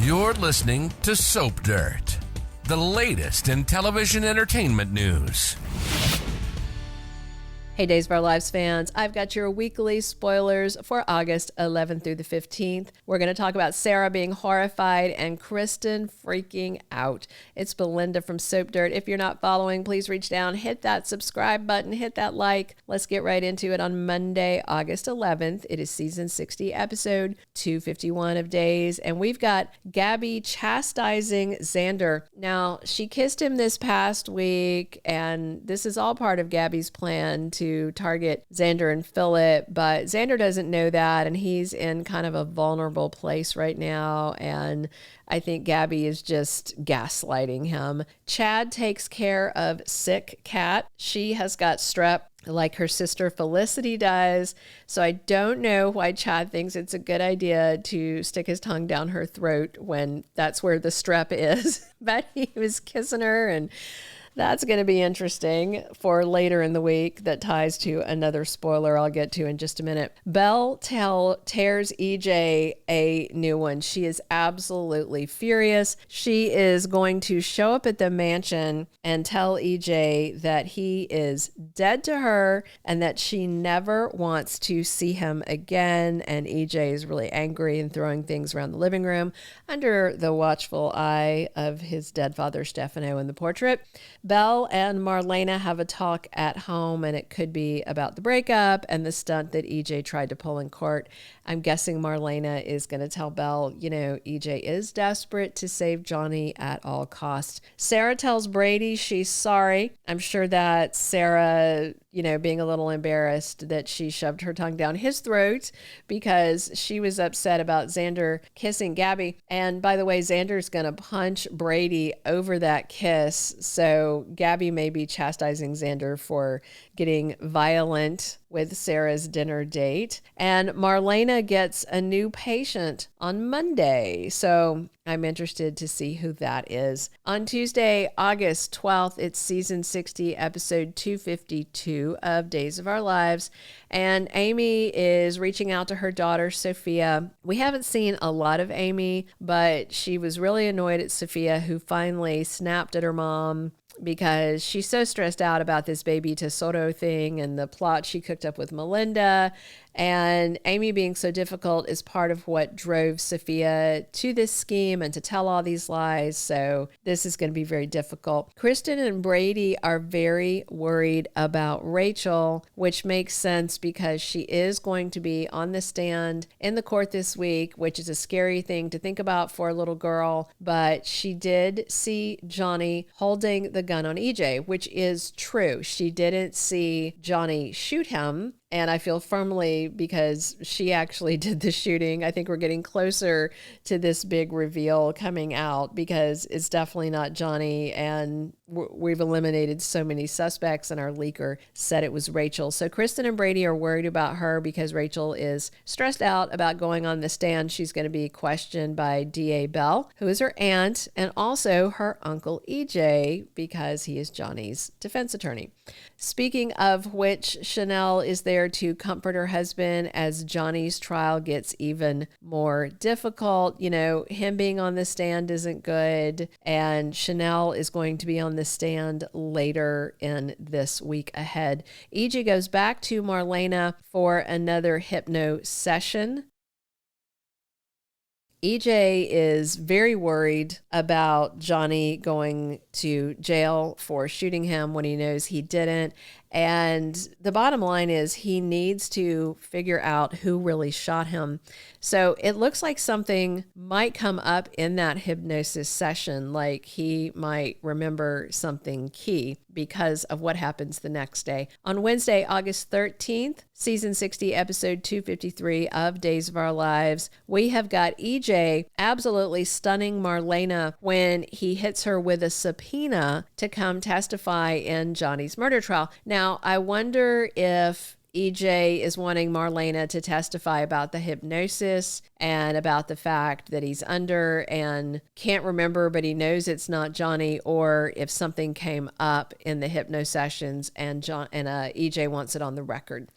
You're listening to Soap Dirt, the latest in television entertainment news. Hey, Days of Our Lives fans, I've got your weekly spoilers for August 11th through the 15th. We're going to talk about Sarah being horrified and Kristen freaking out. It's Belinda from Soap Dirt. If you're not following, please reach down, hit that subscribe button, hit that like. Let's get right into it on Monday, August 11th. It is season 60, episode 251 of Days. And we've got Gabi chastising Xander. Now, she kissed him this past week, and this is all part of Gabi's plan to target Xander and Philip, but Xander doesn't know that, and he's in kind of a vulnerable place right now, and I think Gabi is just gaslighting him. Chad takes care of sick Cat. She has got strep like her sister Felicity does, so I don't know why Chad thinks it's a good idea to stick his tongue down her throat when that's where the strep is, but he was kissing her, and that's going to be interesting for later in the week. That ties to another spoiler I'll get to in just a minute. Belle tears EJ a new one. She is absolutely furious. She is going to show up at the mansion and tell EJ that he is dead to her and that she never wants to see him again. And EJ is really angry and throwing things around the living room under the watchful eye of his dead father, Stefano, in the portrait. Belle and Marlena have a talk at home, and it could be about the breakup and the stunt that EJ tried to pull in court. I'm guessing Marlena is going to tell Belle, EJ is desperate to save Johnny at all costs. Sarah tells Brady she's sorry. I'm sure that Sarah, being a little embarrassed that she shoved her tongue down his throat because she was upset about Xander kissing Gabi. And by the way, Xander's going to punch Brady over that kiss. So Gabi may be chastising Xander for getting violent with Sarah's dinner date. And Marlena gets a new patient on Monday. So I'm interested to see who that is. On Tuesday, August 12th, it's season 60, episode 252 of Days of Our Lives. And Amy is reaching out to her daughter, Sophia. We haven't seen a lot of Amy, but she was really annoyed at Sophia, who finally snapped at her mom because she's so stressed out about this baby Tesoro thing and the plot she cooked up with Melinda. And Amy being so difficult is part of what drove Sophia to this scheme and to tell all these lies. So this is going to be very difficult. Kristen and Brady are very worried about Rachel, which makes sense because she is going to be on the stand in the court this week, which is a scary thing to think about for a little girl. But she did see Johnny holding the gun on EJ, which is true. She didn't see Johnny shoot him. And I feel firmly because she actually did the shooting. I think we're getting closer to this big reveal coming out because it's definitely not Johnny. And we've eliminated so many suspects, and our leaker said it was Rachel. So Kristen and Brady are worried about her because Rachel is stressed out about going on the stand. She's going to be questioned by DA Belle, who is her aunt, and also her uncle EJ because he is Johnny's defense attorney. Speaking of which, Chanel is there to comfort her husband as Johnny's trial gets even more difficult. Him being on the stand isn't good, and Chanel is going to be on the stand later in this week ahead. EJ goes back to Marlena for another hypno session. EJ is very worried about Johnny going to jail for shooting him when he knows he didn't. And the bottom line is he needs to figure out who really shot him. So it looks like something might come up in that hypnosis session, like he might remember something key because of what happens the next day. On Wednesday, August 13th, season 60, episode 253 of Days of Our Lives, we have got EJ absolutely stunning Marlena when he hits her with a subpoena to come testify in Johnny's murder trial. Now, I wonder if EJ is wanting Marlena to testify about the hypnosis and about the fact that he's under and can't remember, but he knows it's not Johnny, or if something came up in the hypno sessions and EJ wants it on the record.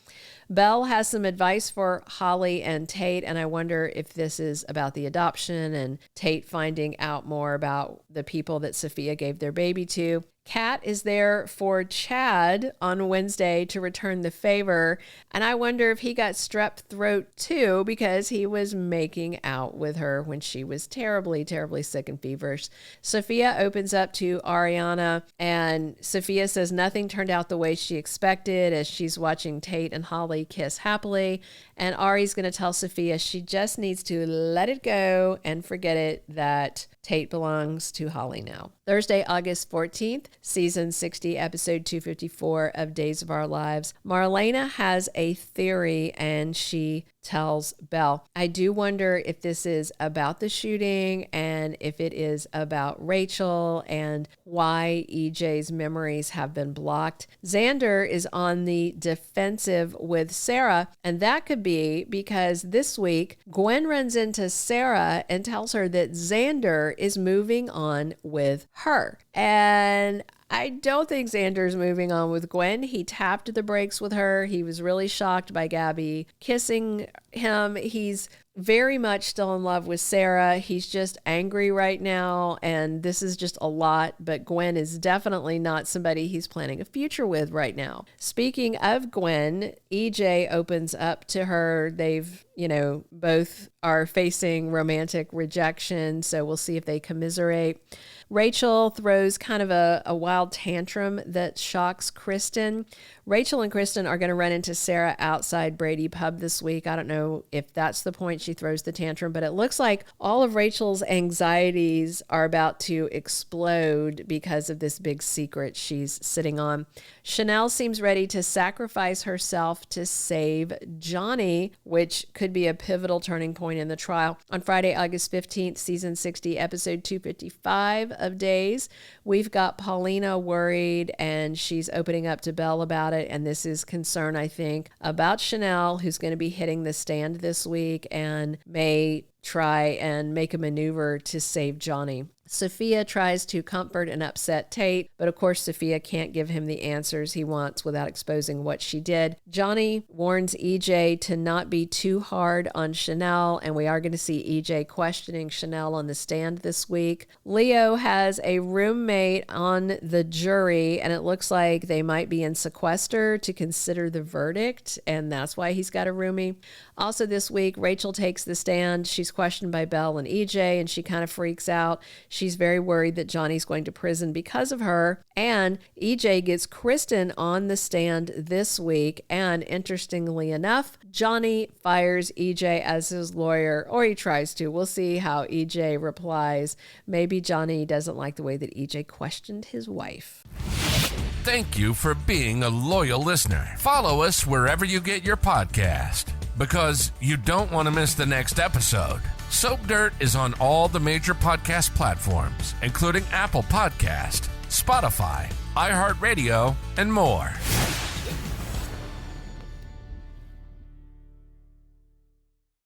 Belle has some advice for Holly and Tate, and I wonder if this is about the adoption and Tate finding out more about the people that Sophia gave their baby to. Cat is there for Chad on Wednesday to return the favor, and I wonder if he got strep throat too because he was making out with her when she was terribly, terribly sick and feverish. Sophia opens up to Ariana, and Sophia says nothing turned out the way she expected as she's watching Tate and Holly kiss happily, and Ari's going to tell Sophia she just needs to let it go and forget it, that Tate belongs to Holly now. Thursday, August 14th, season 60, episode 254 of Days of Our Lives. Marlena has a theory and she tells Belle, I do wonder if this is about the shooting and if it is about Rachel and why EJ's memories have been blocked. Xander is on the defensive with Sarah, and that could be because this week Gwen runs into Sarah and tells her that Xander is moving on with her. And I don't think Xander's moving on with Gwen. He tapped the brakes with her. He was really shocked by Gabi kissing him. He's very much still in love with Sarah. He's just angry right now, and this is just a lot, but Gwen is definitely not somebody he's planning a future with right now. Speaking of Gwen, EJ opens up to her. They've, both are facing romantic rejection, so we'll see if they commiserate. Rachel throws kind of a wild tantrum that shocks Kristen. Rachel and Kristen are going to run into Sarah outside Brady Pub this week. I don't know if that's the point she throws the tantrum, but it looks like all of Rachel's anxieties are about to explode because of this big secret she's sitting on. Chanel seems ready to sacrifice herself to save Johnny, which could be a pivotal turning point in the trial. On Friday, August 15th, season 60, episode 255 of Days, we've got Paulina worried, and she's opening up to Belle about it, and this is concern, I think, about Chanel, who's going to be hitting the stand this week and may try and make a maneuver to save Johnny. Sophia tries to comfort and upset Tate, but of course Sophia can't give him the answers he wants without exposing what she did. Johnny warns EJ to not be too hard on Chanel, and we are going to see EJ questioning Chanel on the stand this week. Leo has a roommate on the jury, and it looks like they might be in sequester to consider the verdict, and that's why he's got a roomie. Also this week, Rachel takes the stand. She's questioned by Belle and EJ, and she kind of freaks out. She's very worried that Johnny's going to prison because of her. And EJ gets Kristen on the stand this week. And interestingly enough, Johnny fires EJ as his lawyer, or he tries to. We'll see how EJ replies. Maybe Johnny doesn't like the way that EJ questioned his wife. Thank you for being a loyal listener. Follow us wherever you get your podcast, because you don't want to miss the next episode. Soap Dirt is on all the major podcast platforms, including Apple Podcast, Spotify, iHeartRadio, and more.